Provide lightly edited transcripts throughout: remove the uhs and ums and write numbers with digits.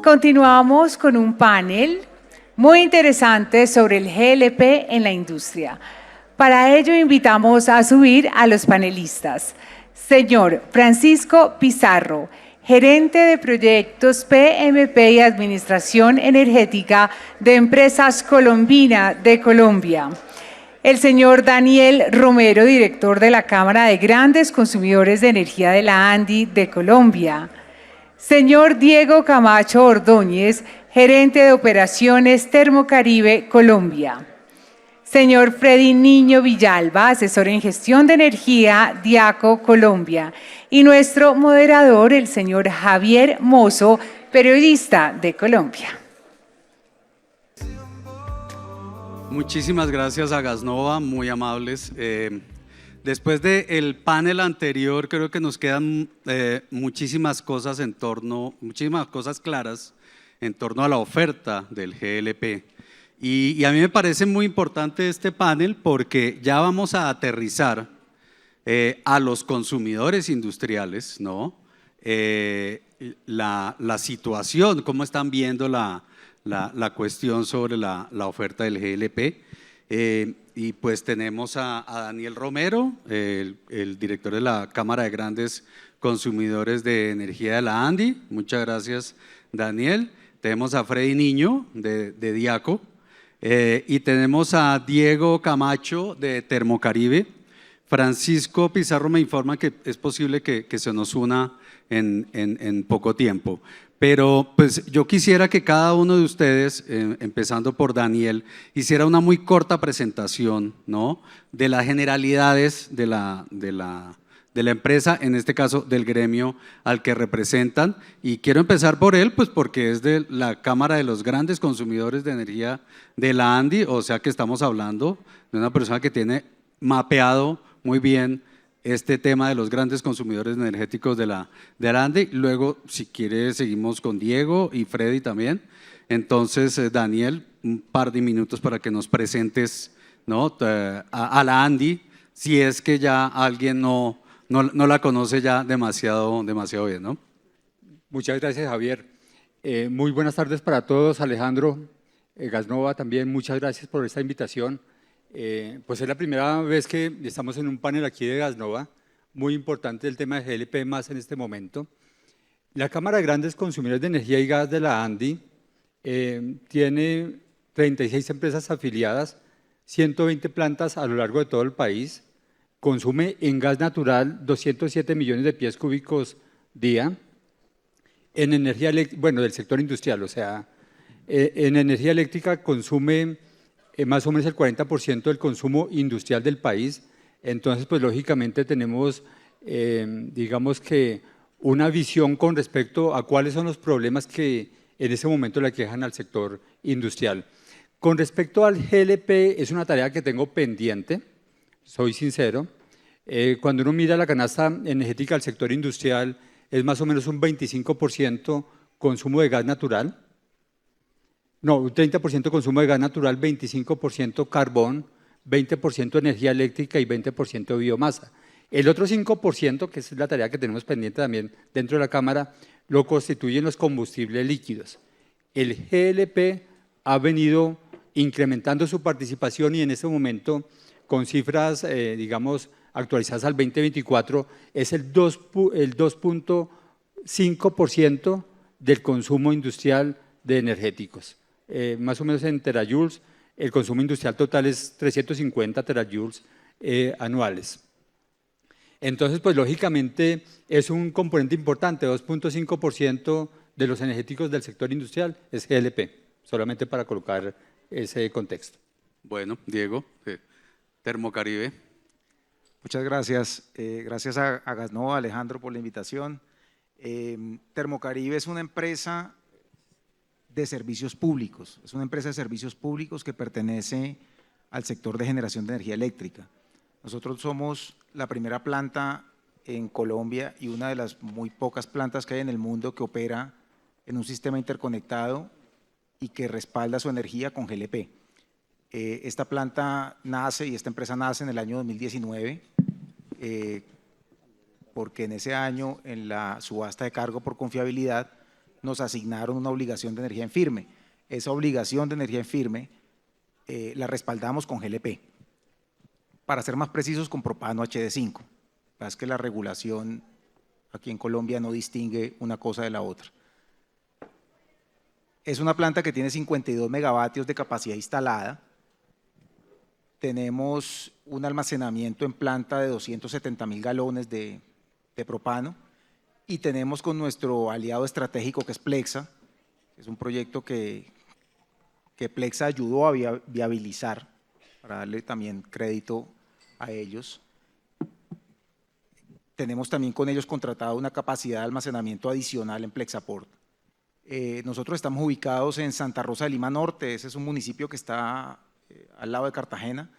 continuamos con un panel muy interesante sobre el GLP en la industria. Para ello invitamos a subir a los panelistas. Señor Francisco Pizarro, gerente de proyectos PMP y Administración Energética de Empresas Colombina de Colombia. El señor Daniel Romero, director de la Cámara de Grandes Consumidores de Energía de la ANDI de Colombia. Señor Diego Camacho Ordóñez, gerente de Operaciones Termocaribe Colombia. Señor Freddy Niño Villalba, asesor en gestión de energía, Diaco Colombia. Y nuestro moderador, el señor Javier Mozo, periodista de Colombia. Muchísimas gracias a Gasnova, muy amables. Después del panel anterior, creo que nos quedan muchísimas cosas claras en torno a la oferta del GLP. Y a mí me parece muy importante este panel porque ya vamos a aterrizar a los consumidores industriales, ¿no? La situación, cómo están viendo la cuestión sobre la oferta del GLP. Y pues tenemos a Daniel Romero, el director de la Cámara de Grandes Consumidores de Energía de la ANDI. Muchas gracias, Daniel. Tenemos a Freddy Niño de Diaco. Y tenemos a Diego Camacho de Termocaribe. Francisco Pizarro me informa que es posible que se nos una en poco tiempo. Pero pues yo quisiera que cada uno de ustedes, empezando por Daniel, hiciera una muy corta presentación, ¿no?, de las generalidades de la empresa, en este caso del gremio al que representan. Y quiero empezar por él, pues porque es de la Cámara de los Grandes Consumidores de Energía de la ANDI, o sea que estamos hablando de una persona que tiene mapeado muy bien este tema de los grandes consumidores energéticos de la ANDI. Luego, si quiere, seguimos con Diego y Freddy también. Entonces, Daniel, un par de minutos para que nos presentes, ¿no?, a la ANDI, si es que ya alguien no la conoce ya demasiado bien, ¿no? Muchas gracias, Javier. Muy buenas tardes para todos. Alejandro, Gasnova también, muchas gracias por esta invitación. Pues es la primera vez que estamos en un panel aquí de Gasnova, muy importante el tema de GLP más en este momento. La Cámara de Grandes Consumidores de Energía y Gas de la ANDI tiene 36 empresas afiliadas, 120 plantas a lo largo de todo el país, consume en gas natural 207 millones de pies cúbicos día, en energía eléctrica, bueno, del sector industrial, o sea, en energía eléctrica consume más o menos el 40% del consumo industrial del país. Entonces, pues lógicamente tenemos, digamos que una visión con respecto a cuáles son los problemas que en ese momento le aquejan al sector industrial. Con respecto al GLP, es una tarea que tengo pendiente, soy sincero. Cuando uno mira la canasta energética del sector industrial, es más o menos un 25% consumo de gas natural. No, un 30% consumo de gas natural, 25% carbón, 20% energía eléctrica y 20% biomasa. El otro 5%, que es la tarea que tenemos pendiente también dentro de la Cámara, lo constituyen los combustibles líquidos. El GLP ha venido incrementando su participación y en este momento, con cifras, digamos, actualizadas al 2024, es el 2.5% del consumo industrial de energéticos. Más o menos en terajoules, el consumo industrial total es 350 terajoules anuales. Entonces, pues lógicamente es un componente importante, 2.5% de los energéticos del sector industrial es GLP, solamente para colocar ese contexto. Bueno, Diego, Termocaribe. Muchas gracias. Gracias a Gasnova, Alejandro, por la invitación. Termocaribe es una empresa de servicios públicos, es una empresa de servicios públicos que pertenece al sector de generación de energía eléctrica. Nosotros somos la primera planta en Colombia y una de las muy pocas plantas que hay en el mundo que opera en un sistema interconectado y que respalda su energía con GLP. Esta planta nace y esta empresa nace en el año 2019 porque en ese año, en la subasta de cargo por confiabilidad, nos asignaron una obligación de energía en firme. Esa obligación de energía en firme la respaldamos con GLP. Para ser más precisos, con propano HD5. Es que la regulación aquí en Colombia no distingue una cosa de la otra. Es una planta que tiene 52 megavatios de capacidad instalada. Tenemos un almacenamiento en planta de 270.000 galones de propano y tenemos con nuestro aliado estratégico que es Plexa, que es un proyecto que Plexa ayudó a viabilizar, para darle también crédito a ellos. Tenemos también con ellos contratado una capacidad de almacenamiento adicional en Plexaport. Nosotros estamos ubicados en Santa Rosa de Lima Norte, ese es un municipio que está al lado de Cartagena.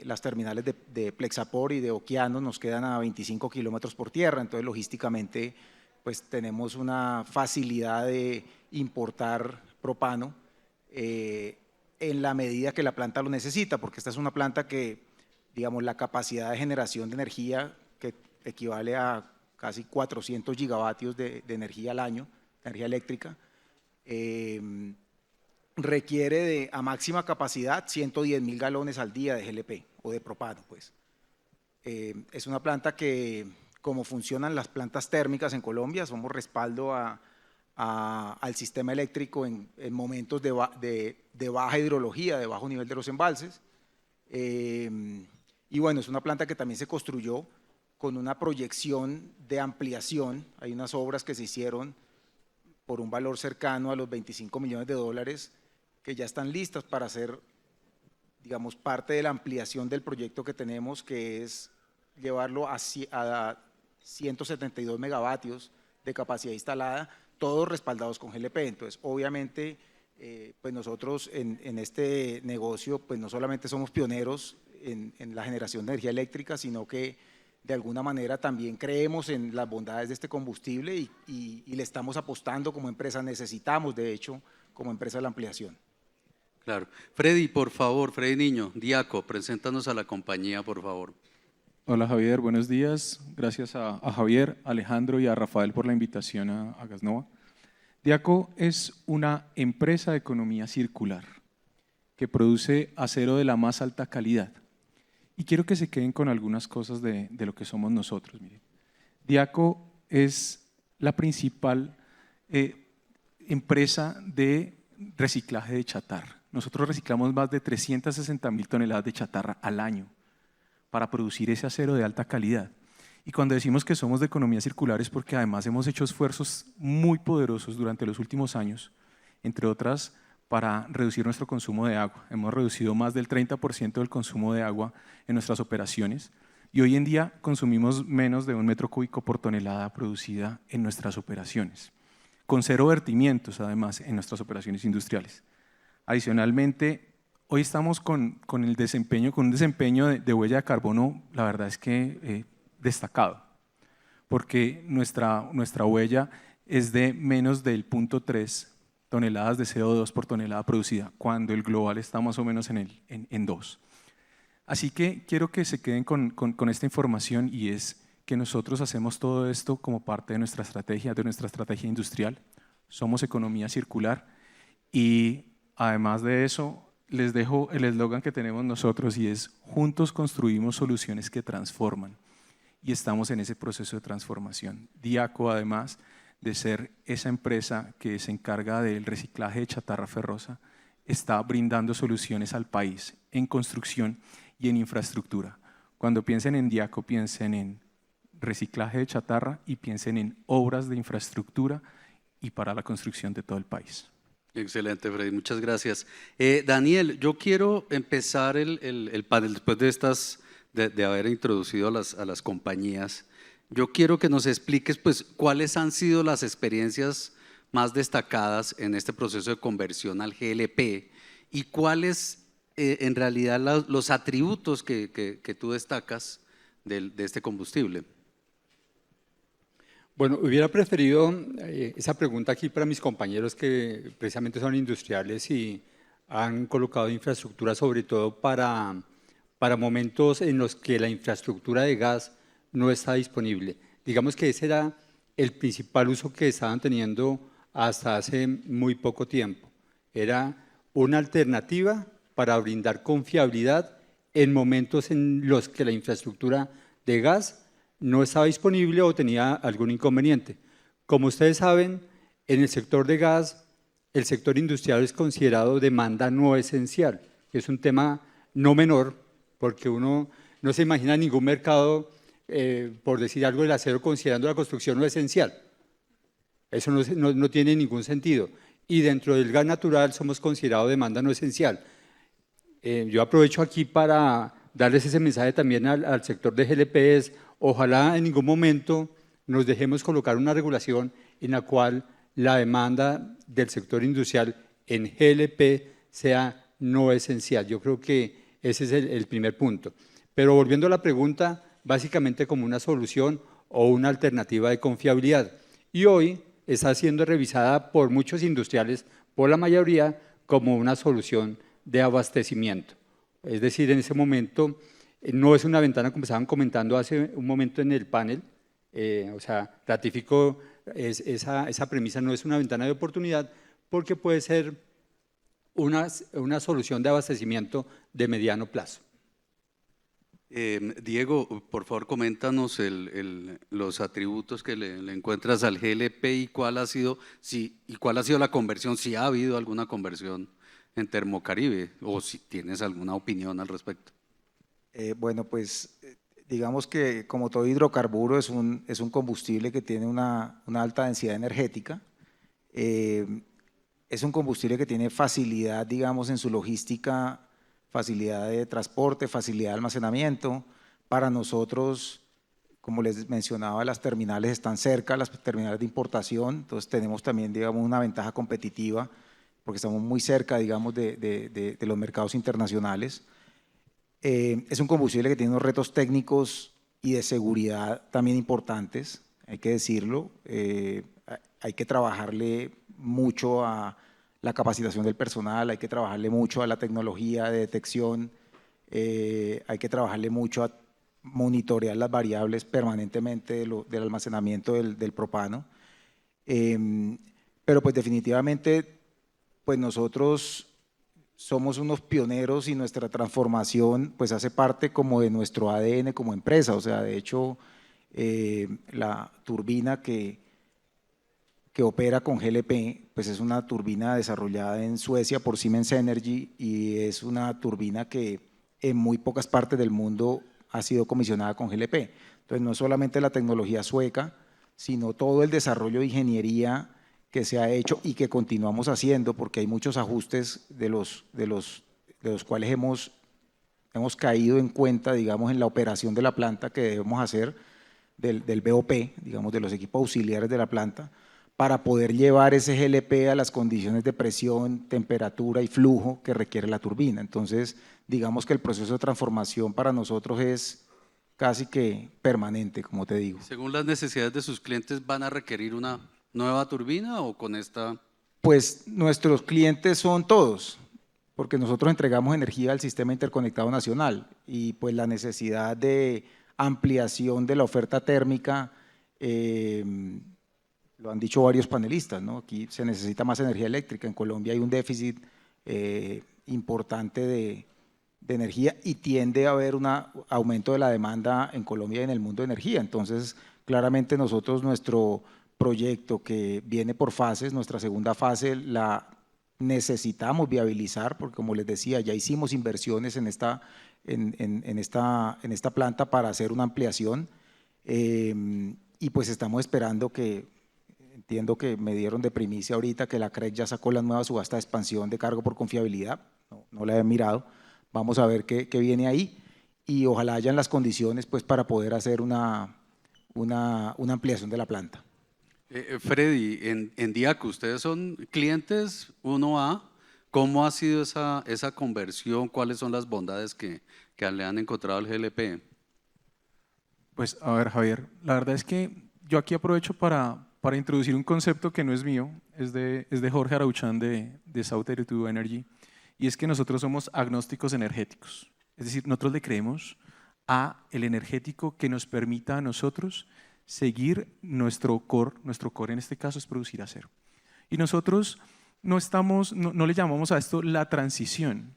Las terminales de Plexaport y de Okeanos nos quedan a 25 kilómetros por tierra, entonces logísticamente pues tenemos una facilidad de importar propano en la medida que la planta lo necesita, porque esta es una planta que, digamos, la capacidad de generación de energía que equivale a casi 400 gigavatios de energía al año, energía eléctrica, requiere a máxima capacidad 110.000 galones al día de GLP o de propano, pues. Es una planta que, como funcionan las plantas térmicas en Colombia, somos respaldo al sistema eléctrico en momentos de baja hidrología, de bajo nivel de los embalses. Y bueno, es una planta que también se construyó con una proyección de ampliación. Hay unas obras que se hicieron por un valor cercano a los 25 millones de dólares que ya están listas para ser, digamos, parte de la ampliación del proyecto que tenemos, que es llevarlo a 172 megavatios de capacidad instalada, todos respaldados con GLP. Entonces, obviamente, pues nosotros en este negocio, pues no solamente somos pioneros en la generación de energía eléctrica, sino que de alguna manera también creemos en las bondades de este combustible y le estamos apostando como empresa, necesitamos de hecho como empresa la ampliación. Claro. Freddy, por favor, Freddy Niño, Diaco, preséntanos a la compañía, por favor. Hola Javier, buenos días. Gracias a Javier, Alejandro y a Rafael por la invitación a Gasnova. Diaco es una empresa de economía circular que produce acero de la más alta calidad. Y quiero que se queden con algunas cosas de lo que somos nosotros. Miren. Diaco es la principal empresa de reciclaje de chatarra. Nosotros reciclamos más de 360.000 toneladas de chatarra al año para producir ese acero de alta calidad. Y cuando decimos que somos de economía circular es porque además hemos hecho esfuerzos muy poderosos durante los últimos años, entre otras para reducir nuestro consumo de agua. Hemos reducido más del 30% del consumo de agua en nuestras operaciones y hoy en día consumimos menos de 1 metro cúbico por tonelada producida en nuestras operaciones, con 0 vertimientos además en nuestras operaciones industriales. Adicionalmente, hoy estamos con un desempeño de huella de carbono, la verdad es que destacado, porque nuestra huella es de menos del 0.3 toneladas de CO2 por tonelada producida, cuando el global está más o menos en 2. Así que quiero que se queden con esta información y es que nosotros hacemos todo esto como parte de nuestra estrategia industrial. Somos economía circular y además de eso les dejo el eslogan que tenemos nosotros y es juntos construimos soluciones que transforman y estamos en ese proceso de transformación. Diaco, además de ser esa empresa que se encarga del reciclaje de chatarra ferrosa, está brindando soluciones al país en construcción y en infraestructura. Cuando piensen en Diaco, piensen en reciclaje de chatarra y piensen en obras de infraestructura y para la construcción de todo el país. Excelente, Freddy, muchas gracias. Daniel, yo quiero empezar el panel después de haber introducido a las compañías. Yo quiero que nos expliques pues, cuáles han sido las experiencias más destacadas en este proceso de conversión al GLP y cuáles en realidad los atributos que tú destacas de este combustible. Bueno, hubiera preferido esa pregunta aquí para mis compañeros que precisamente son industriales y han colocado infraestructura sobre todo para momentos en los que la infraestructura de gas no está disponible. Digamos que ese era el principal uso que estaban teniendo hasta hace muy poco tiempo. Era una alternativa para brindar confiabilidad en momentos en los que la infraestructura de gas no estaba disponible o tenía algún inconveniente. Como ustedes saben, en el sector de gas, el sector industrial es considerado demanda no esencial, que es un tema no menor, porque uno no se imagina ningún mercado, por decir algo, del acero considerando la construcción no esencial. Eso no tiene ningún sentido. Y dentro del gas natural somos considerados demanda no esencial. Yo aprovecho aquí para darles ese mensaje también al sector de GLPs. Ojalá en ningún momento nos dejemos colocar una regulación en la cual la demanda del sector industrial en GLP sea no esencial. Yo creo que ese es el primer punto. Pero volviendo a la pregunta, básicamente como una solución o una alternativa de confiabilidad. Y hoy está siendo revisada por muchos industriales, por la mayoría, como una solución de abastecimiento. Es decir, en ese momento no es una ventana, como estaban comentando hace un momento en el panel, o sea, ratifico esa premisa, no es una ventana de oportunidad, porque puede ser una solución de abastecimiento de mediano plazo. Diego, por favor, coméntanos los atributos que le encuentras al GLP y cuál ha sido la conversión, si ha habido alguna conversión en Termocaribe o si tienes alguna opinión al respecto. Bueno, pues digamos que como todo hidrocarburo es un combustible que tiene una alta densidad energética. Es un combustible que tiene facilidad, digamos, en su logística, facilidad de transporte, facilidad de almacenamiento. Para nosotros, como les mencionaba, las terminales están cerca, las terminales de importación, entonces tenemos también, digamos, una ventaja competitiva porque estamos muy cerca, digamos, de los mercados internacionales. Es un combustible que tiene unos retos técnicos y de seguridad también importantes, hay que decirlo. Hay que trabajarle mucho a la capacitación del personal, hay que trabajarle mucho a la tecnología de detección, hay que trabajarle mucho a monitorear las variables permanentemente del almacenamiento del propano. Pero pues definitivamente pues nosotros somos unos pioneros y nuestra transformación pues hace parte como de nuestro ADN como empresa. O sea, de hecho la turbina que opera con GLP, pues es una turbina desarrollada en Suecia por Siemens Energy y es una turbina que en muy pocas partes del mundo ha sido comisionada con GLP. Entonces no solamente la tecnología sueca, sino todo el desarrollo de ingeniería que se ha hecho y que continuamos haciendo, porque hay muchos ajustes de los cuales hemos caído en cuenta, digamos, en la operación de la planta que debemos hacer del BOP, digamos, de los equipos auxiliares de la planta, para poder llevar ese GLP a las condiciones de presión, temperatura y flujo que requiere la turbina. Entonces, digamos que el proceso de transformación para nosotros es casi que permanente, como te digo. Según las necesidades de sus clientes, ¿van a requerir una nueva turbina o con esta? Pues nuestros clientes son todos, porque nosotros entregamos energía al Sistema Interconectado Nacional y pues la necesidad de ampliación de la oferta térmica, lo han dicho varios panelistas, ¿no? Aquí se necesita más energía eléctrica, en Colombia hay un déficit importante de energía y tiende a haber un aumento de la demanda en Colombia y en el mundo de energía. Entonces, claramente nosotros, nuestro proyecto que viene por fases, nuestra segunda fase la necesitamos viabilizar porque, como les decía, ya hicimos inversiones en esta planta para hacer una ampliación y pues estamos esperando que, entiendo que me dieron de primicia ahorita que la CREC ya sacó la nueva subasta de expansión de cargo por confiabilidad, no la he mirado, vamos a ver qué viene ahí y ojalá hayan las condiciones pues para poder hacer una ampliación de la planta. Freddy, en Diaco, ustedes son clientes 1A, ¿cómo ha sido esa conversión? ¿Cuáles son las bondades que le han encontrado al GLP? Pues a ver, Javier, la verdad es que yo aquí aprovecho para introducir un concepto que no es mío, es de Jorge Arauchán de South 32 Energy, y es que nosotros somos agnósticos energéticos. Es decir, nosotros le creemos a el energético que nos permita a nosotros seguir nuestro core en este caso es producir acero. Y nosotros no le llamamos a esto la transición,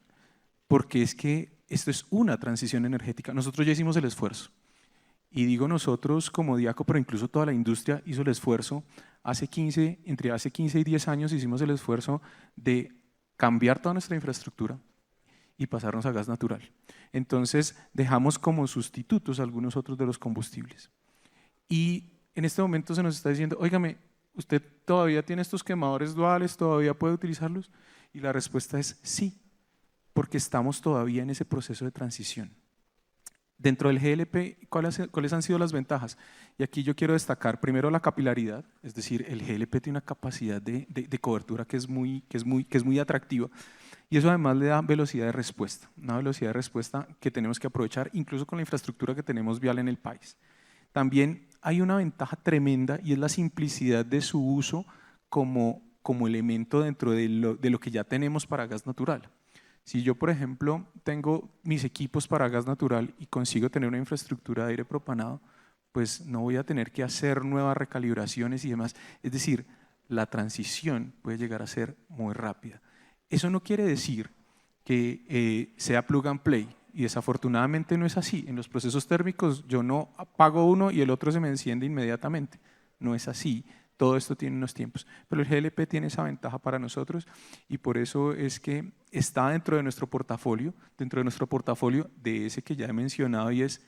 porque es que esto es una transición energética. Nosotros ya hicimos el esfuerzo. Y digo nosotros como Diaco, pero incluso toda la industria hizo el esfuerzo. Entre hace 15 y 10 años hicimos el esfuerzo de cambiar toda nuestra infraestructura y pasarnos a gas natural. Entonces dejamos como sustitutos algunos otros de los combustibles. Y en este momento se nos está diciendo, óigame, ¿usted todavía tiene estos quemadores duales? ¿Todavía puede utilizarlos? Y la respuesta es sí, porque estamos todavía en ese proceso de transición. Dentro del GLP, ¿cuáles han sido las ventajas? Y aquí yo quiero destacar primero la capilaridad, es decir, el GLP tiene una capacidad de cobertura que es muy atractiva, y eso además le da velocidad de respuesta, una velocidad de respuesta que tenemos que aprovechar incluso con la infraestructura que tenemos vial en el país. También hay una ventaja tremenda y es la simplicidad de su uso como elemento dentro de lo que ya tenemos para gas natural. Si yo, por ejemplo, tengo mis equipos para gas natural y consigo tener una infraestructura de aire propanado, pues no voy a tener que hacer nuevas recalibraciones y demás. Es decir, la transición puede llegar a ser muy rápida. Eso no quiere decir que sea plug and play, y desafortunadamente no es así. En los procesos térmicos yo no apago uno y el otro se me enciende inmediatamente. No es así. Todo esto tiene unos tiempos, pero el GLP tiene esa ventaja para nosotros y por eso es que está dentro de nuestro portafolio de ese que ya he mencionado y es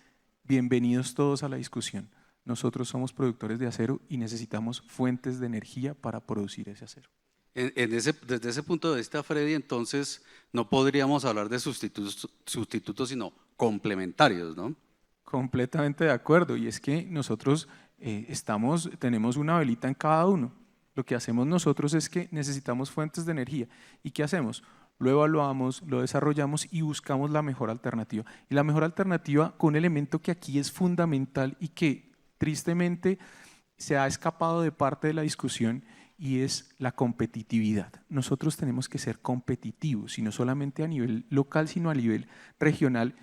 bienvenidos todos a la discusión. Nosotros somos productores de acero y necesitamos fuentes de energía para producir ese acero. Desde ese punto de vista, Freddy, entonces no podríamos hablar de sustitutos sino complementarios, ¿no? Completamente de acuerdo, y es que nosotros tenemos una velita en cada uno. Lo que hacemos nosotros es que necesitamos fuentes de energía. ¿Y qué hacemos? Lo evaluamos, lo desarrollamos y buscamos la mejor alternativa. Y la mejor alternativa con un elemento que aquí es fundamental y que tristemente se ha escapado de parte de la discusión y es la competitividad. Nosotros tenemos que ser competitivos y no solamente a nivel local sino a nivel regional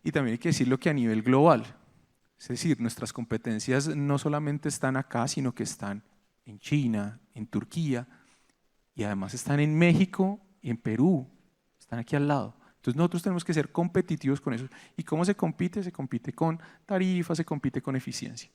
y también hay que decirlo que a nivel global. Es decir, nuestras competencias no solamente están acá, sino que están en China, en Turquía, y además están en México y en Perú, están aquí al lado. Entonces nosotros tenemos que ser competitivos con eso. ¿Y cómo se compite? Se compite con tarifas, se compite con eficiencia.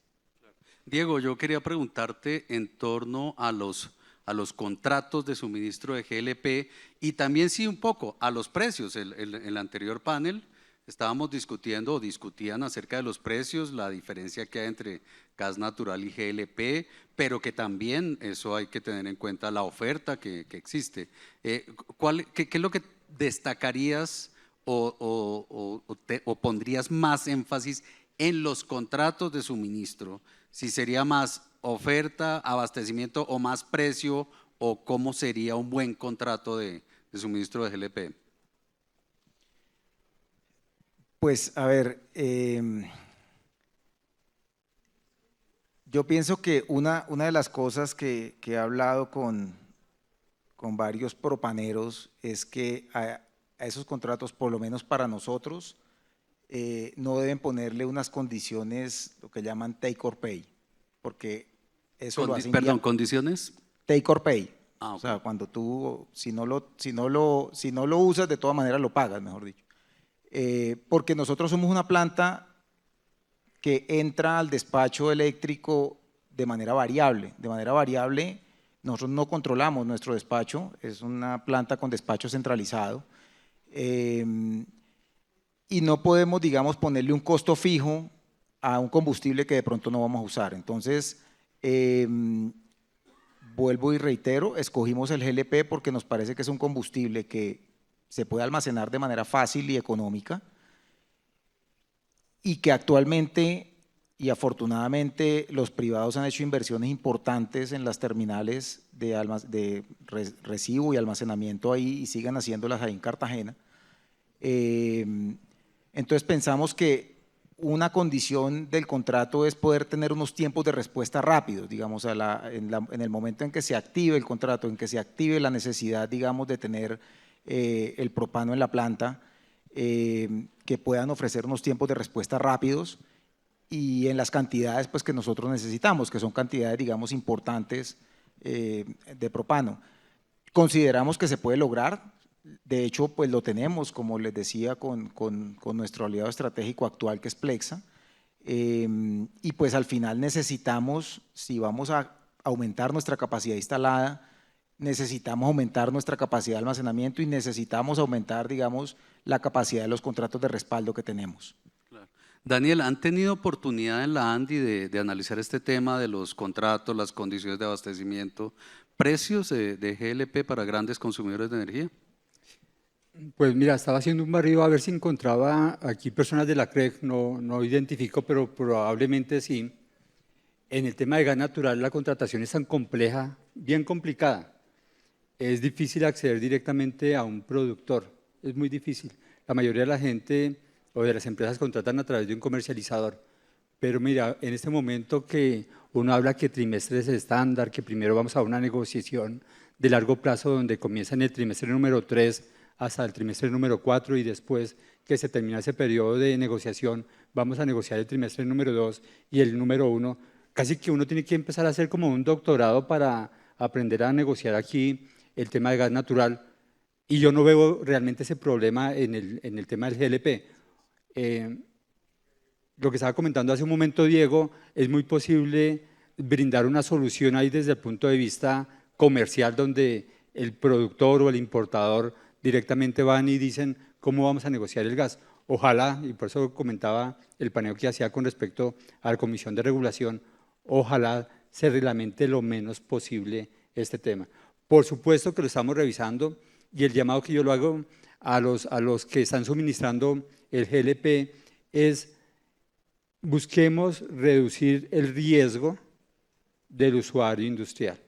Diego, yo quería preguntarte en torno a los contratos de suministro de GLP y también sí un poco a los precios. En el anterior panel estábamos discutiendo o discutían acerca de los precios, la diferencia que hay entre gas natural y GLP, pero que también eso hay que tener en cuenta la oferta que existe. ¿Qué es lo que destacarías o pondrías más énfasis en los contratos de suministro? Si sería más oferta, abastecimiento o más precio, o cómo sería un buen contrato de suministro de GLP. Pues, a ver, yo pienso que una de las cosas que he hablado con varios propaneros es que a esos contratos, por lo menos para nosotros, no deben ponerle unas condiciones, lo que llaman take or pay, porque eso lo hacen. Perdón, ¿condiciones? Take or pay. Ah, okay. O sea, cuando tú, si no lo usas, de todas maneras lo pagas, mejor dicho. Porque nosotros somos una planta que entra al despacho eléctrico de manera variable. De manera variable, nosotros no controlamos nuestro despacho, es una planta con despacho centralizado. Y no podemos, digamos, ponerle un costo fijo a un combustible que de pronto no vamos a usar. Entonces, vuelvo y reitero, escogimos el GLP porque nos parece que es un combustible que se puede almacenar de manera fácil y económica y que actualmente y afortunadamente los privados han hecho inversiones importantes en las terminales de recibo y almacenamiento ahí y siguen haciéndolas ahí en Cartagena. Entonces pensamos que una condición del contrato es poder tener unos tiempos de respuesta rápidos, digamos, en el momento en que se active el contrato, en que se active la necesidad, digamos, de tener el propano en la planta, que puedan ofrecer unos tiempos de respuesta rápidos y en las cantidades pues, que nosotros necesitamos, que son cantidades, digamos, importantes de propano. Consideramos que se puede lograr, de hecho, pues lo tenemos, como les decía, con nuestro aliado estratégico actual, que es Plexa, y pues al final necesitamos, si vamos a aumentar nuestra capacidad instalada, necesitamos aumentar nuestra capacidad de almacenamiento y necesitamos aumentar, digamos, la capacidad de los contratos de respaldo que tenemos. Daniel, ¿han tenido oportunidad en la ANDI de analizar este tema de los contratos, las condiciones de abastecimiento, precios de GLP para grandes consumidores de energía? Pues mira, estaba haciendo un barrido a ver si encontraba aquí personas de la CREG, no identifico, pero probablemente sí. En el tema de gas natural la contratación es tan compleja, bien complicada. Es difícil acceder directamente a un productor, es muy difícil. La mayoría de la gente o de las empresas contratan a través de un comercializador. Pero mira, en este momento que uno habla que trimestre es estándar, que primero vamos a una negociación de largo plazo donde comienza en el trimestre número 3 hasta el trimestre número 4 y después que se termina ese periodo de negociación, vamos a negociar el trimestre número 2 y el número 1. Casi que uno tiene que empezar a hacer como un doctorado para aprender a negociar aquí el tema de gas natural. Y yo no veo realmente ese problema en el tema del GLP. Lo que estaba comentando hace un momento Diego, es muy posible brindar una solución ahí desde el punto de vista comercial, donde el productor o el importador directamente van y dicen cómo vamos a negociar el gas. Ojalá, y por eso comentaba el paneo que hacía con respecto a la Comisión de Regulación, ojalá se reglamente lo menos posible este tema. Por supuesto que lo estamos revisando y el llamado que yo lo hago a los que están suministrando el GLP es busquemos reducir el riesgo del usuario industrial.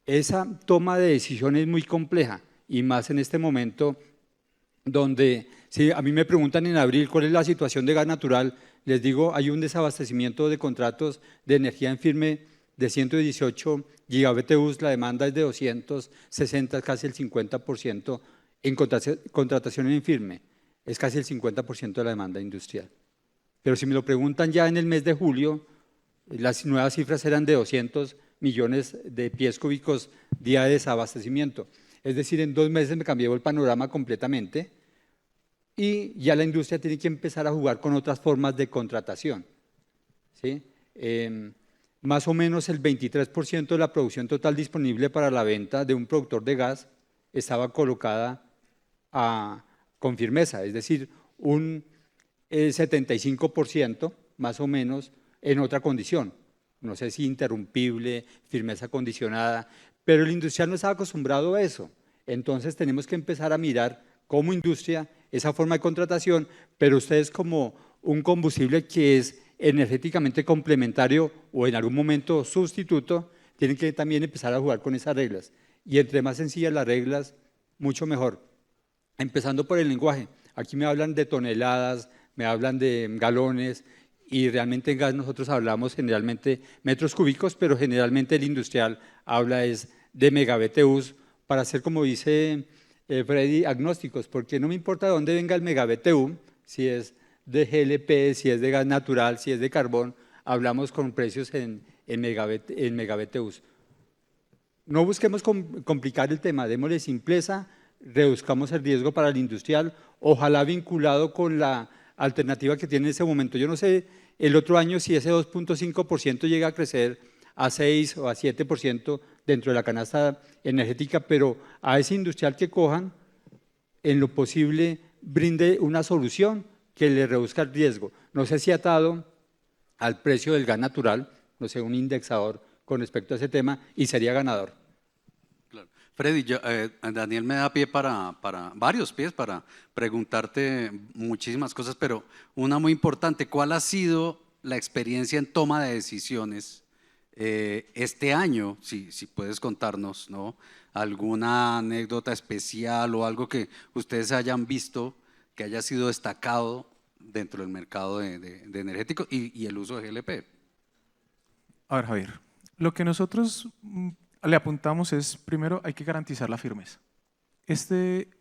Esa toma de decisión es muy compleja y más en este momento donde, si a mí me preguntan en abril cuál es la situación de gas natural, les digo, hay un desabastecimiento de contratos de energía en firme de 118 GBTUs, la demanda es de 260, casi el 50% en contratación en firme, es casi el 50% de la demanda industrial. Pero si me lo preguntan ya en el mes de julio, las nuevas cifras eran de 200 millones de pies cúbicos día de desabastecimiento. Es decir, en 2 meses me cambió el panorama completamente y ya la industria tiene que empezar a jugar con otras formas de contratación. ¿Sí? Más o menos el 23% de la producción total disponible para la venta de un productor de gas estaba colocada con firmeza, es decir, un 75% más o menos en otra condición. No sé si interrumpible, firmeza condicionada, pero el industrial no estaba acostumbrado a eso. Entonces tenemos que empezar a mirar como industria esa forma de contratación, pero ustedes como un combustible que es energéticamente complementario o en algún momento sustituto, tienen que también empezar a jugar con esas reglas. Y entre más sencillas las reglas, mucho mejor. Empezando por el lenguaje. Aquí me hablan de toneladas, me hablan de galones, y realmente en gas nosotros hablamos generalmente metros cúbicos, pero generalmente el industrial habla es de megabtus para hacer, como dice Freddy, agnósticos, porque no me importa de dónde venga el megabtu, si es de GLP, si es de gas natural, si es de carbón, hablamos con precios en megabtus. No busquemos complicar el tema, démosle simpleza, reduzcamos el riesgo para el industrial, ojalá vinculado con la alternativa que tiene en ese momento. Yo no sé el otro año si ese 2.5% llega a crecer a 6 o a 7% dentro de la canasta energética, pero a ese industrial que cojan, en lo posible, brinde una solución que le reduzca el riesgo. No sé si atado al precio del gas natural, no sé, un indexador con respecto a ese tema y sería ganador. Freddy, Daniel me da pie varios pies para preguntarte muchísimas cosas, pero una muy importante, ¿cuál ha sido la experiencia en toma de decisiones este año? Si puedes contarnos, ¿no? ¿Alguna anécdota especial o algo que ustedes hayan visto que haya sido destacado dentro del mercado de energéticos y el uso de GLP? A ver, Javier, lo que nosotros le apuntamos es, primero, hay que garantizar la firmeza.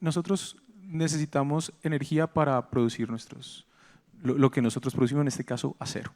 Nosotros necesitamos energía para producir lo que nosotros producimos, en este caso, acero.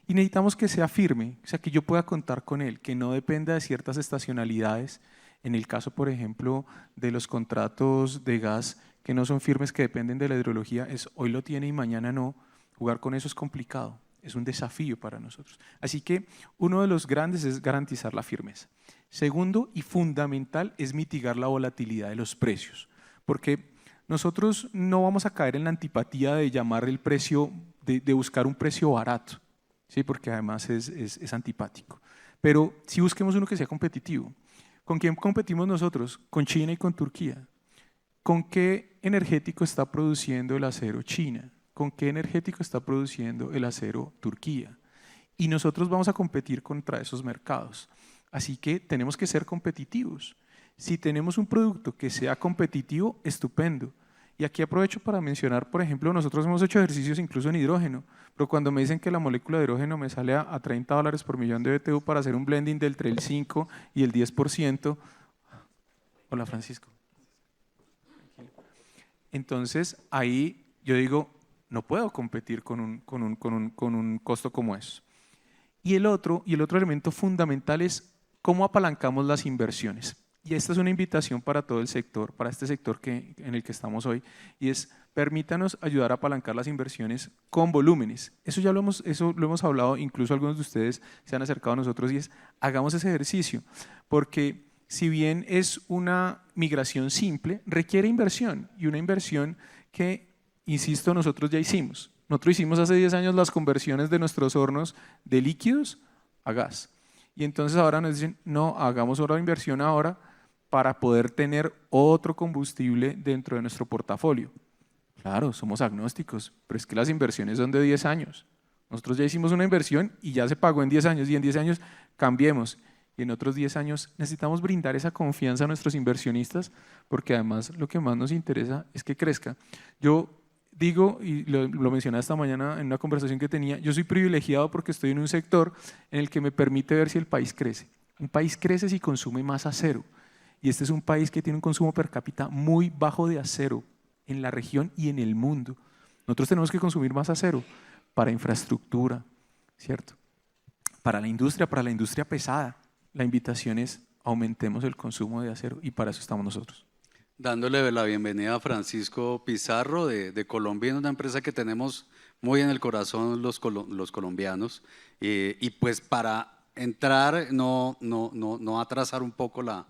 Y necesitamos que sea firme, o sea, que yo pueda contar con él, que no dependa de ciertas estacionalidades. En el caso, por ejemplo, de los contratos de gas que no son firmes, que dependen de la hidrología, es hoy lo tiene y mañana no. Jugar con eso es complicado, es un desafío para nosotros. Así que uno de los grandes es garantizar la firmeza. Segundo y fundamental es mitigar la volatilidad de los precios, porque nosotros no vamos a caer en la antipatía de llamar el precio, de buscar un precio barato, ¿sí? Porque además es antipático. Pero sí busquemos uno que sea competitivo. ¿Con quién competimos nosotros? Con China y con Turquía. ¿Con qué energético está produciendo el acero China? ¿Con qué energético está produciendo el acero Turquía? Y nosotros vamos a competir contra esos mercados. Así que tenemos que ser competitivos. Si tenemos un producto que sea competitivo, estupendo. Y aquí aprovecho para mencionar, por ejemplo, nosotros hemos hecho ejercicios incluso en hidrógeno, pero cuando me dicen que la molécula de hidrógeno me sale a $30 por millón de BTU para hacer un blending entre el 5 y el 10%, hola Francisco. Entonces ahí yo digo, no puedo competir con un costo como eso. Y el otro elemento fundamental es cómo apalancamos las inversiones. Y esta es una invitación para todo el sector, para este sector en el que estamos hoy, y es permítanos ayudar a apalancar las inversiones con volúmenes. Eso lo hemos hablado, incluso algunos de ustedes se han acercado a nosotros, y es hagamos ese ejercicio, porque si bien es una migración simple, requiere inversión, y una inversión que, insisto, nosotros ya hicimos. Nosotros hicimos hace 10 años las conversiones de nuestros hornos de líquidos a gas. Y entonces ahora nos dicen, no, hagamos otra inversión ahora para poder tener otro combustible dentro de nuestro portafolio. Claro, somos agnósticos, pero es que las inversiones son de 10 años. Nosotros ya hicimos una inversión y ya se pagó en 10 años, y en 10 años cambiemos. Y en otros 10 años necesitamos brindar esa confianza a nuestros inversionistas, porque además lo que más nos interesa es que crezca. Yo digo, y lo mencioné esta mañana en una conversación que tenía, yo soy privilegiado porque estoy en un sector en el que me permite ver si el país crece. Un país crece si consume más acero. Y este es un país que tiene un consumo per cápita muy bajo de acero en la región y en el mundo. Nosotros tenemos que consumir más acero para infraestructura, ¿cierto? Para la industria pesada. La invitación es aumentemos el consumo de acero y para eso estamos nosotros. Dándole la bienvenida a Francisco Pizarro de Colombia, una empresa que tenemos muy en el corazón los colombianos, y pues para entrar, no atrasar un poco la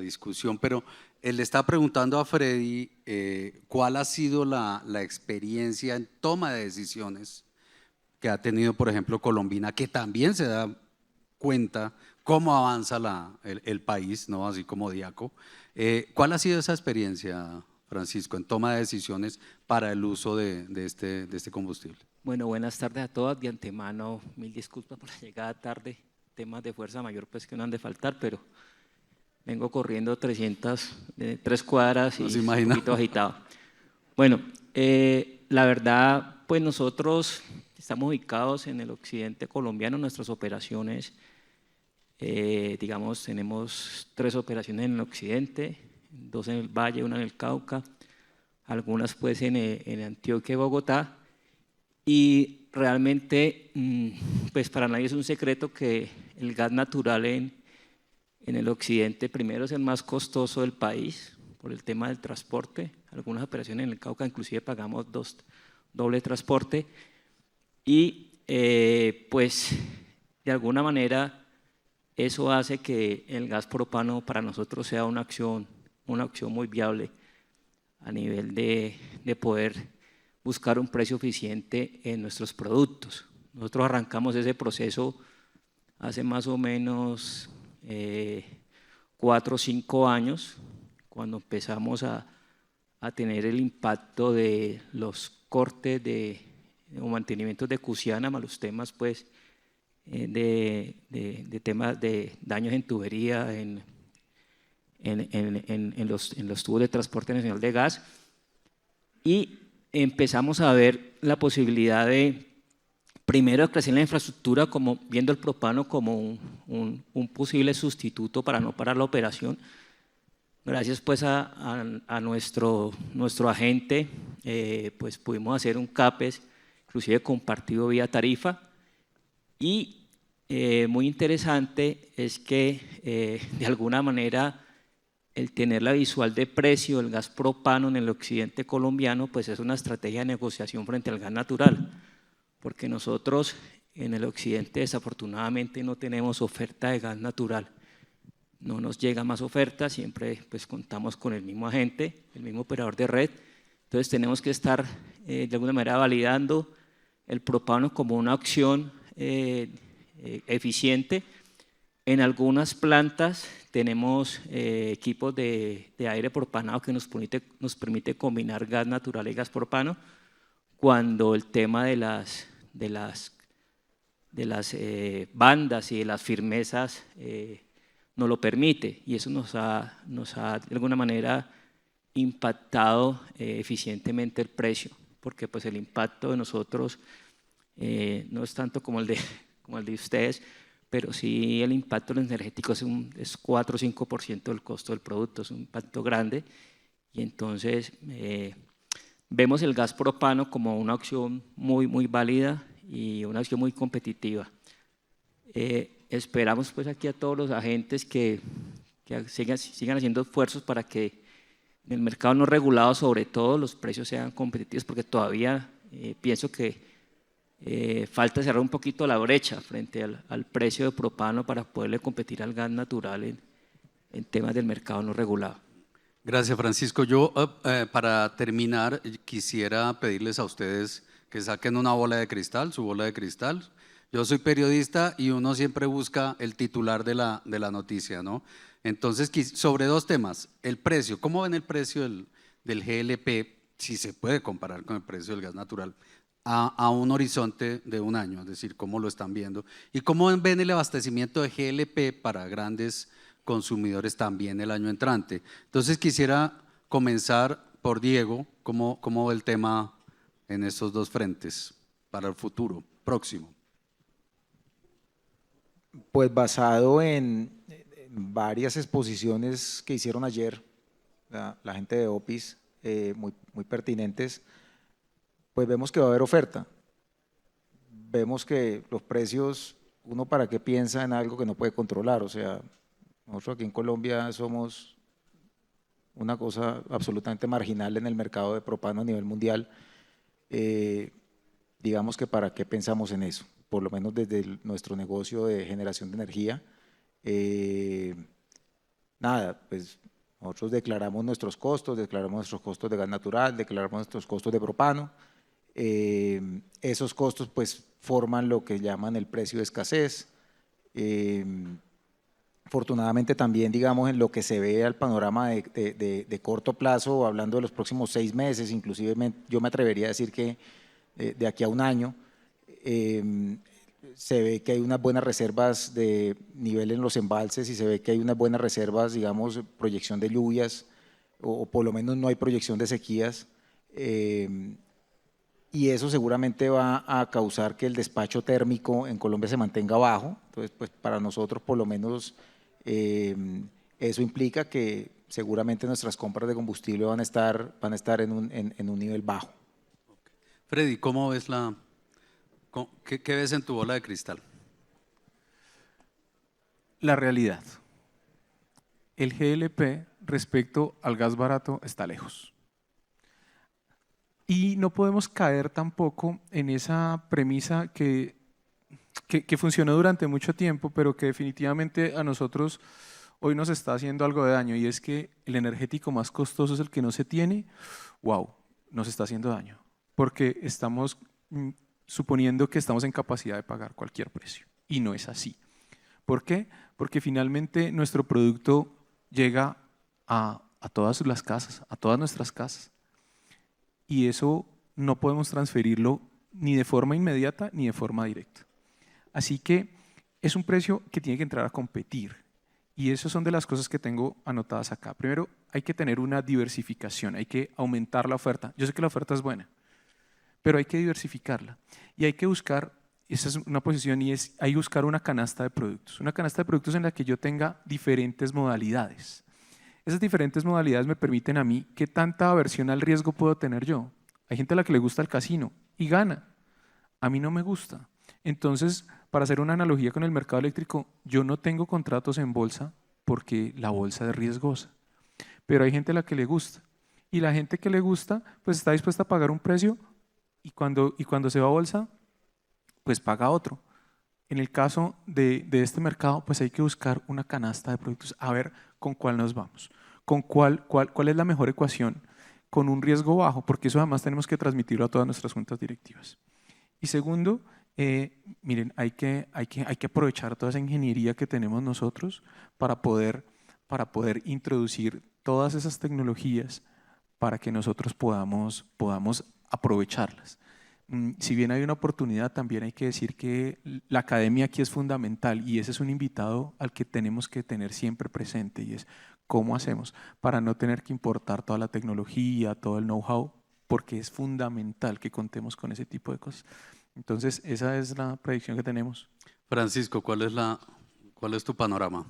discusión, pero él le está preguntando a Freddy cuál ha sido la experiencia en toma de decisiones que ha tenido, por ejemplo, Colombina, que también se da cuenta cómo avanza el país, ¿no? Así como Diaco. ¿Cuál ha sido esa experiencia, Francisco, en toma de decisiones para el uso de este combustible? Bueno, buenas tardes a todas. De antemano, mil disculpas por la llegada tarde. Temas de fuerza mayor pues que no han de faltar, pero vengo corriendo 3 cuadras y un poquito agitado. Bueno, la verdad, pues nosotros estamos ubicados en el occidente colombiano. Nuestras operaciones, digamos, tenemos 3 operaciones en el occidente, 2 en el Valle, 1 en el Cauca, algunas pues en Antioquia y Bogotá. Y realmente, pues para nadie es un secreto que el gas natural en el occidente primero es el más costoso del país por el tema del transporte. Algunas operaciones en el Cauca inclusive pagamos doble transporte, y pues de alguna manera eso hace que el gas propano para nosotros sea una opción muy viable a nivel de poder buscar un precio eficiente en nuestros productos. Nosotros arrancamos ese proceso hace más o menos 4 o 5 años, cuando empezamos a tener el impacto de los cortes o mantenimientos de Cusiana, más los temas pues, de temas de daños en tubería, en los tubos de transporte nacional de gas, y empezamos a ver la posibilidad de, primero, crecer la infraestructura, como viendo el propano como un posible sustituto para no parar la operación. Gracias pues a nuestro agente, pues pudimos hacer un CAPEX, inclusive compartido vía tarifa, Y muy interesante es que de alguna manera el tener la visual de precio del gas propano en el occidente colombiano pues es una estrategia de negociación frente al gas natural, porque nosotros en el occidente desafortunadamente no tenemos oferta de gas natural, no nos llega más oferta, siempre pues contamos con el mismo agente, el mismo operador de red, entonces tenemos que estar de alguna manera validando el propano como una opción eficiente. En algunas plantas tenemos equipos de aire propanado que nos permite combinar gas natural y gas propano cuando el tema de las bandas y de las firmezas nos lo permite, y eso nos ha de alguna manera impactado eficientemente el precio, porque pues el impacto de nosotros no es tanto como el de ustedes, pero sí el impacto energético es 4 o 5% del costo del producto, es un impacto grande, y entonces vemos el gas propano como una opción muy válida y una opción muy competitiva. Esperamos pues aquí a todos los agentes que sigan haciendo esfuerzos para que en el mercado no regulado sobre todo los precios sean competitivos, porque todavía pienso que falta cerrar un poquito la brecha frente al precio de propano para poderle competir al gas natural en temas del mercado no regulado. Gracias, Francisco. Yo para terminar quisiera pedirles a ustedes que saquen una bola de cristal, su bola de cristal. Yo soy periodista y uno siempre busca el titular de la noticia, ¿no? Entonces, sobre dos temas, el precio, ¿cómo ven el precio del GLP, si se puede comparar con el precio del gas natural, a un horizonte de un año? Es decir, ¿cómo lo están viendo? ¿Y cómo ven el abastecimiento de GLP para grandes consumidores también el año entrante? Entonces, quisiera comenzar por Diego, ¿cómo ve el tema en estos dos frentes para el futuro próximo? Pues basado en varias exposiciones que hicieron ayer la gente de OPIS, muy pertinentes, pues vemos que va a haber oferta. Vemos que los precios, uno para qué piensa en algo que no puede controlar, o sea, nosotros aquí en Colombia somos una cosa absolutamente marginal en el mercado de propano a nivel mundial. Digamos que para qué pensamos en eso, por lo menos desde nuestro negocio de generación de energía. Nada, pues nosotros declaramos nuestros costos de gas natural, declaramos nuestros costos de propano. Esos costos pues forman lo que llaman el precio de escasez. Afortunadamente también, digamos, en lo que se ve al panorama de corto plazo, hablando de los próximos 6 meses, inclusive yo me atrevería a decir que de aquí a un año, se ve que hay unas buenas reservas de nivel en los embalses y se ve que hay unas buenas reservas, digamos, proyección de lluvias, o por lo menos no hay proyección de sequías, y eso seguramente va a causar que el despacho térmico en Colombia se mantenga bajo. Entonces, pues para nosotros por lo menos eso implica que seguramente nuestras compras de combustible van a estar en un nivel bajo. Freddy, ¿cómo ves qué ves en tu bola de cristal? La realidad. El GLP respecto al gas barato está lejos. Y no podemos caer tampoco en esa premisa que funcionó durante mucho tiempo, pero que definitivamente a nosotros hoy nos está haciendo algo de daño, y es que el energético más costoso es el que no se tiene. ¡Wow! Nos está haciendo daño, porque estamos suponiendo que estamos en capacidad de pagar cualquier precio, y no es así. ¿Por qué? Porque finalmente nuestro producto llega a todas las casas, a todas nuestras casas, y eso no podemos transferirlo ni de forma inmediata ni de forma directa. Así que es un precio que tiene que entrar a competir, y esas son de las cosas que tengo anotadas acá. Primero, hay que tener una diversificación, hay que aumentar la oferta. Yo sé que la oferta es buena, pero hay que diversificarla y hay que buscar, esa es una posición, y hay que buscar una canasta de productos en la que yo tenga diferentes modalidades. Esas diferentes modalidades me permiten a mí qué tanta aversión al riesgo puedo tener yo. Hay gente a la que le gusta el casino y gana, a mí no me gusta. Entonces, para hacer una analogía con el mercado eléctrico, yo no tengo contratos en bolsa porque la bolsa es riesgosa, pero hay gente a la que le gusta y la gente que le gusta pues está dispuesta a pagar un precio y cuando se va a bolsa pues paga otro. En el caso de este mercado pues hay que buscar una canasta de productos, a ver con cuál nos vamos, con cuál es la mejor ecuación, con un riesgo bajo, porque eso además tenemos que transmitirlo a todas nuestras juntas directivas. Y segundo, miren, hay que aprovechar toda esa ingeniería que tenemos nosotros para poder introducir todas esas tecnologías para que nosotros podamos aprovecharlas. Si bien hay una oportunidad, también hay que decir que la academia aquí es fundamental y ese es un invitado al que tenemos que tener siempre presente y es cómo hacemos para no tener que importar toda la tecnología, todo el know-how, porque es fundamental que contemos con ese tipo de cosas. Entonces, esa es la predicción que tenemos. Francisco, ¿cuál es tu panorama?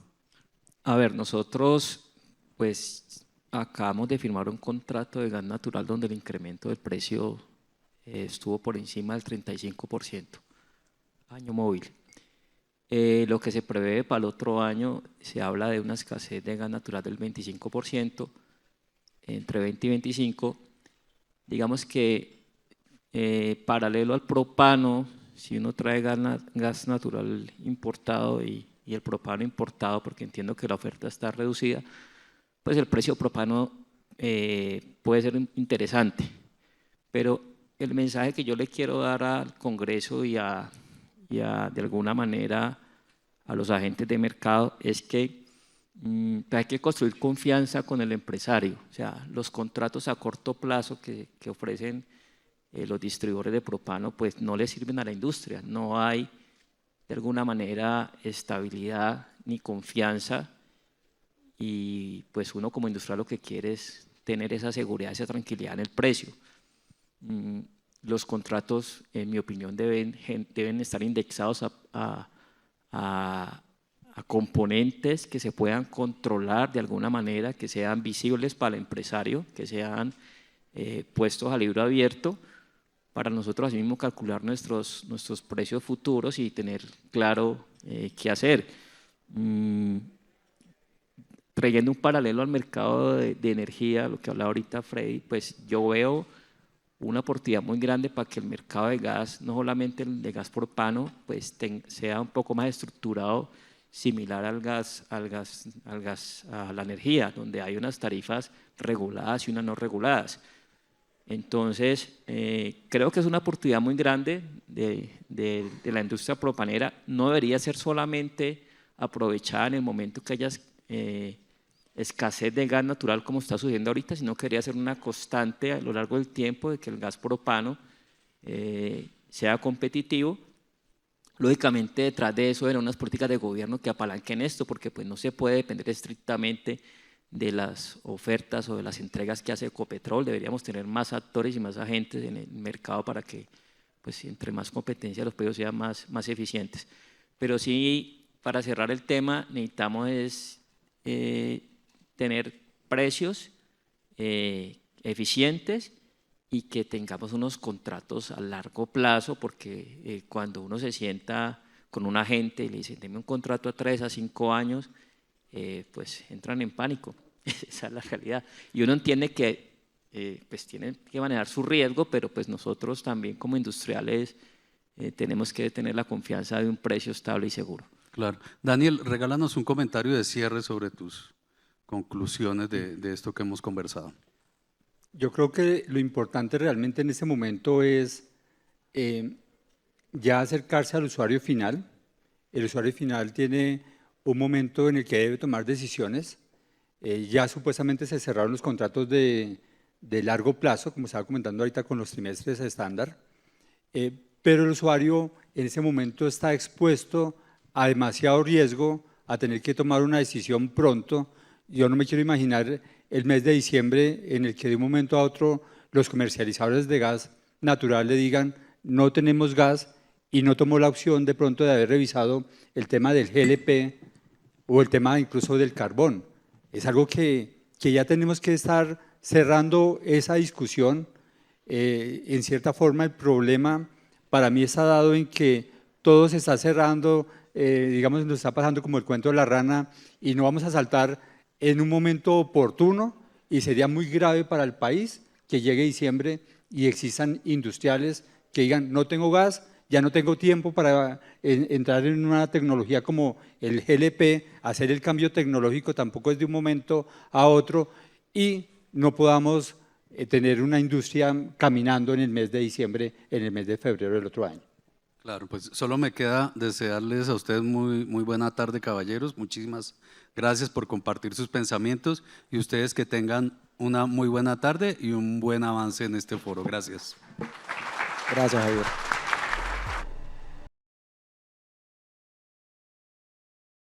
A ver, nosotros pues acabamos de firmar un contrato de gas natural donde el incremento del precio estuvo por encima del 35%, año móvil. Lo que se prevé para el otro año, se habla de una escasez de gas natural del 25%, entre 20 y 25. Digamos que paralelo al propano, si uno trae gas natural importado y el propano importado, porque entiendo que la oferta está reducida, pues el precio propano puede ser interesante. Pero el mensaje que yo le quiero dar al Congreso y de alguna manera a los agentes de mercado es que hay que construir confianza con el empresario. O sea, los contratos a corto plazo que ofrecen los distribuidores de propano pues no le sirven a la industria. No hay de alguna manera estabilidad ni confianza y pues uno como industrial lo que quiere es tener esa seguridad, esa tranquilidad en el precio. Los contratos, en mi opinión, deben estar indexados a componentes que se puedan controlar de alguna manera, que sean visibles para el empresario, que sean puestos a libro abierto, para nosotros así mismo calcular nuestros precios futuros y tener claro qué hacer. Trayendo un paralelo al mercado de energía, lo que hablaba ahorita Freddy, pues yo veo una oportunidad muy grande para que el mercado de gas, no solamente el de gas propano, pues sea un poco más estructurado, similar a la energía, donde hay unas tarifas reguladas y unas no reguladas. Entonces, creo que es una oportunidad muy grande de la industria propanera. No debería ser solamente aprovechada en el momento que haya escasez de gas natural como está sucediendo ahorita, sino que debería ser una constante a lo largo del tiempo de que el gas propano sea competitivo. Lógicamente, detrás de eso eran unas políticas de gobierno que apalanquen esto, porque pues, no se puede depender estrictamente de las ofertas o de las entregas que hace Ecopetrol. Deberíamos tener más actores y más agentes en el mercado para que, pues, entre más competencia, los precios sean más eficientes. Pero sí, para cerrar el tema, necesitamos tener precios eficientes y que tengamos unos contratos a largo plazo, porque cuando uno se sienta con un agente y le dice, deme un contrato a 3 a 5 años, pues entran en pánico. Esa es la realidad. Y uno entiende que pues tienen que manejar su riesgo, pero pues nosotros también como industriales tenemos que tener la confianza de un precio estable y seguro. Claro. Daniel, regálanos un comentario de cierre sobre tus conclusiones de esto que hemos conversado. Yo creo que lo importante realmente en este momento es ya acercarse al usuario final. El usuario final tiene un momento en el que debe tomar decisiones. Ya supuestamente se cerraron los contratos de largo plazo, como estaba comentando ahorita con los trimestres estándar, pero el usuario en ese momento está expuesto a demasiado riesgo, a tener que tomar una decisión pronto. Yo no me quiero imaginar el mes de diciembre en el que de un momento a otro los comercializadores de gas natural le digan no tenemos gas y no tomó la opción de pronto de haber revisado el tema del GLP o el tema incluso del carbón. Es algo que ya tenemos que estar cerrando esa discusión. En cierta forma el problema para mí está dado en que todo se está cerrando, digamos, nos está pasando como el cuento de la rana y no vamos a saltar en un momento oportuno y sería muy grave para el país que llegue diciembre y existan industriales que digan no tengo gas, ya no tengo tiempo para entrar en una tecnología como el GLP, hacer el cambio tecnológico tampoco es de un momento a otro y no podamos tener una industria caminando en el mes de diciembre, en el mes de febrero del otro año. Claro, pues solo me queda desearles a ustedes muy buena tarde, caballeros. Muchísimas gracias por compartir sus pensamientos y ustedes que tengan una muy buena tarde y un buen avance en este foro. Gracias. Gracias, Javier.